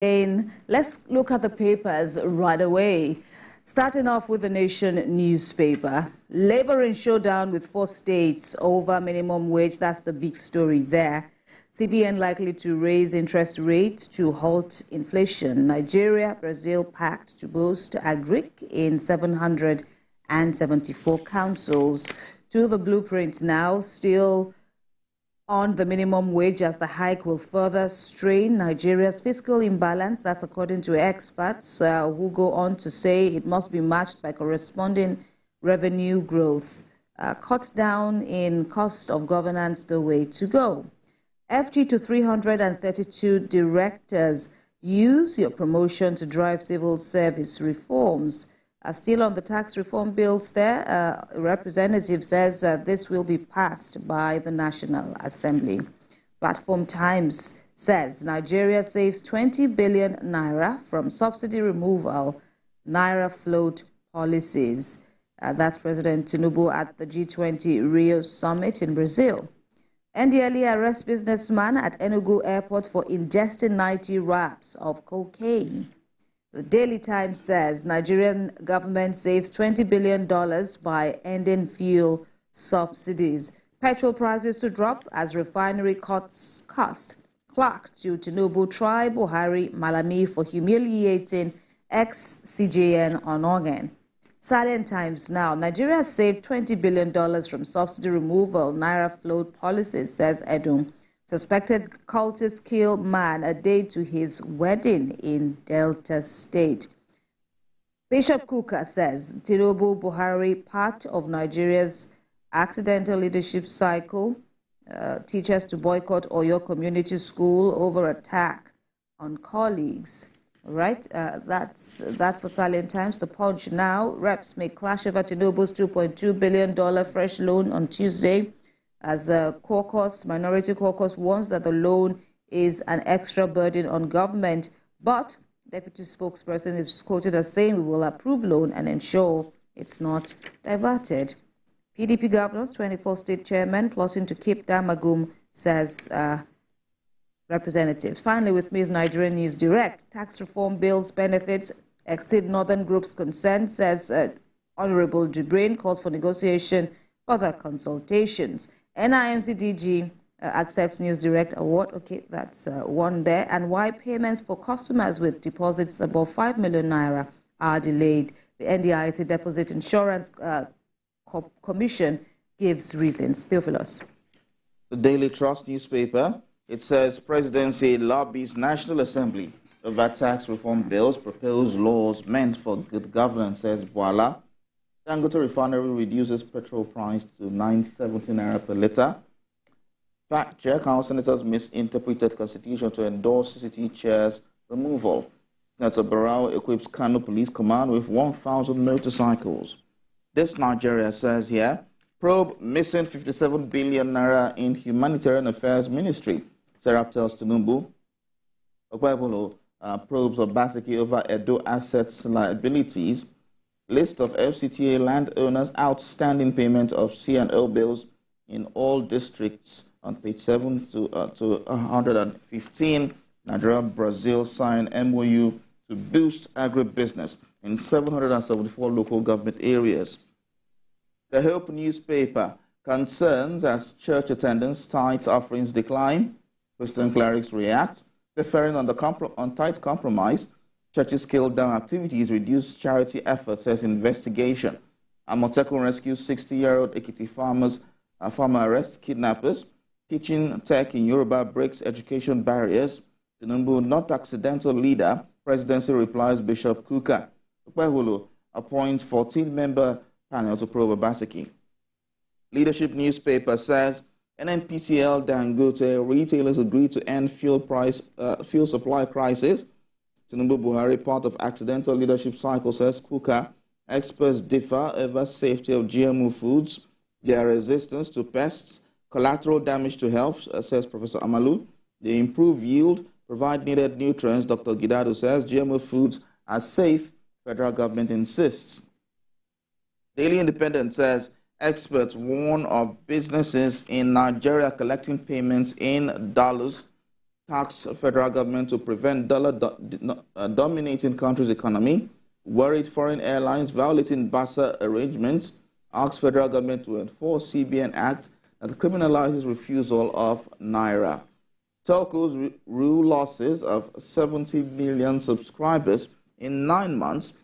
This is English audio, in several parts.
And let's look at the papers right away. Starting off with the Nation newspaper. Labor in showdown with 4 states over minimum wage. That's the big story there. CBN likely to raise interest rates to halt inflation. Nigeria, Brazil pact to boost agric in 774 councils. To the blueprint now, still on the minimum wage, as the hike will further strain Nigeria's fiscal imbalance. That's according to experts who go on to say it must be matched by corresponding revenue growth. Cut down in cost of governance the way to go. FG to 332 directors. Use your promotion to drive civil service reforms. Still on the tax reform bills there, a representative says this will be passed by the National Assembly. Platform Times says Nigeria saves 20 billion naira from subsidy removal, Naira float policies. That's President Tinubu at the G20 Rio Summit in Brazil. NDLEA arrests businessman at Enugu Airport for ingesting 90 wraps of cocaine. The Daily Times says Nigerian government saves $20 billion by ending fuel subsidies. Petrol prices to drop as refinery cuts cost. Clerk to Tinubu try Buhari Malami for humiliating ex-CJN on organ. Salient Times now. Nigeria saved $20 billion from subsidy removal, Naira float policies, says Edun. Suspected cultist kill man a day to his wedding in Delta State. Bishop Kuka says Tinubu Buhari part of Nigeria's accidental leadership cycle. Teachers to boycott Oyo Community School over attack on colleagues. All right, that's that for Salient Times. The Punch now. Reps may clash over Tinubu's $2.2 billion fresh loan on Tuesday, as a minority caucus warns that the loan is an extra burden on government. But deputy spokesperson is quoted as saying we will approve loan and ensure it's not diverted. PDP governors, 24 state chairmen plotting to keep Damagum, says representatives. Finally, with me is Nigerian News Direct. Tax reform bills benefits exceed Northern Group's concern, says Honorable Jibrin, calls for negotiation, further consultations. NIMC DG accepts News Direct award. Okay, that's one there. And why payments for customers with deposits above 5 million naira are delayed. The NDIC Deposit Insurance Commission gives reasons. Theophilus. The Daily Trust newspaper, it says presidency lobbies National Assembly over tax reform bills, proposed laws meant for good governance, says Boala. Dangote Refinery reduces petrol price to 9.70 naira per litre. Fact check: how senators misinterpreted constitution to endorse CCT chair's removal. Senator Barrow equips Kano Police Command with 1,000 motorcycles. This Nigeria says here, probe missing 57 billion naira in Humanitarian Affairs Ministry. Serap tells Tinubu. Okwebolo probes Obaseki over Edo assets liabilities. List of FCTA landowners' outstanding payment of C&O bills in all districts on page 7 to 115. Nigeria, Brazil sign MOU to boost agribusiness in 774 local government areas. The Hope newspaper, concerns as church attendance, tithes, offerings decline. Christian clerics react, deferring on tight compromise. Churches scaled down activities, reduced charity efforts, says investigation. Amotekun rescues 60-year-old Ekiti farmer arrests kidnappers. Teaching tech in Yoruba breaks education barriers. Tinubu not accidental leader. Presidency replies Bishop Kuka. Upehulu appoints 14-member panel to probe Obaseki. Leadership newspaper says NNPCL Dangote retailers agree to end fuel supply crisis. Tinubu Buhari part of accidental leadership cycle, says Kuka. Experts differ over safety of GMO foods, their resistance to pests, collateral damage to health, says Professor Amalu. They improve yield, provide needed nutrients, Dr. Gidado says. GMO foods are safe, federal government insists. Daily Independent says experts warn of businesses in Nigeria collecting payments in dollars. tax federal government to prevent dollar dominating country's economy, worried foreign airlines violating BASA arrangements, asks federal government to enforce CBN Act that criminalizes refusal of Naira. Telcos rule losses of 70 million subscribers in 9 months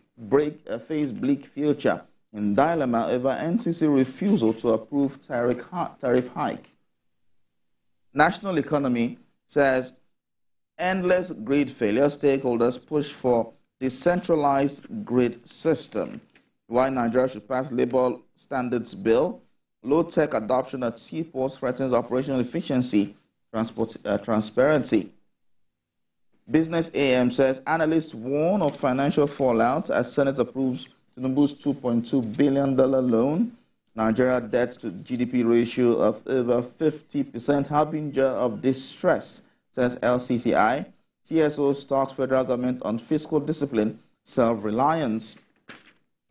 face bleak future in dilemma over NCC refusal to approve tariff hike. National economy says endless grid failure. Stakeholders push for decentralized grid system. Why Nigeria should pass labor standards bill. Low-tech adoption at seaports threatens operational efficiency, transparency. Business AM says analysts warn of financial fallout as Senate approves Tinubu's $2.2 billion loan. Nigeria debt to GDP ratio of over 50%, harbinger of distress, says LCCI. CSO stalks federal government on fiscal discipline, self-reliance.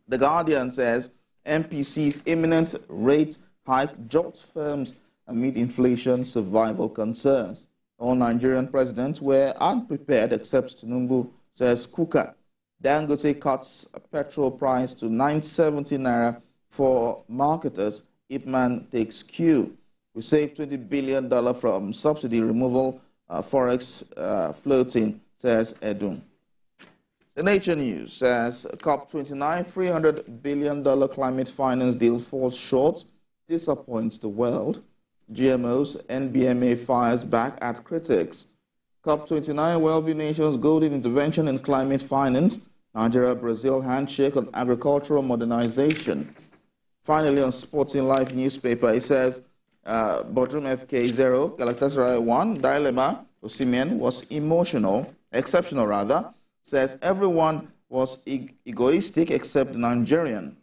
The Guardian says MPC's imminent rate hike jolts firms amid inflation survival concerns. All Nigerian presidents were unprepared except Tinubu, says Kuka. Dangote cuts petrol price to 970 Naira for marketers. Ipman takes cue. We saved $20 billion from subsidy removal, forex floating, says Edun. The Nature News says COP29 $300 billion climate finance deal falls short, disappoints the world. GMOs, NBMA fires back at critics. COP29 wealthy nations golden intervention in climate finance. Nigeria, Brazil handshake on agricultural modernization. Finally, on Sporting Life newspaper, it says Bodrum FK 0, Galatasaray 1, dilemma for Simeon was exceptional rather. Says everyone was egoistic except the Nigerian.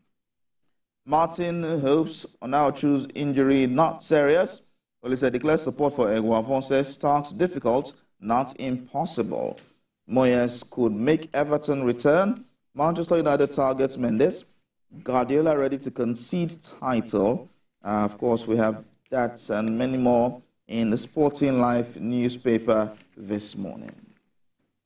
Martin hopes now choose injury not serious. Police declares support for Eguavon, says talks difficult, not impossible. Moyes could make Everton return. Manchester United targets Mendes. Guardiola ready to concede title. Of course, we have that and many more in the Sporting Life newspaper this morning.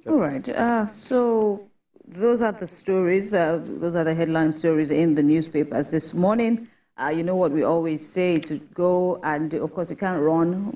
All right. So those are the stories. Those are the headline stories in the newspapers this morning. You know what we always say, to go and, of course, you can't run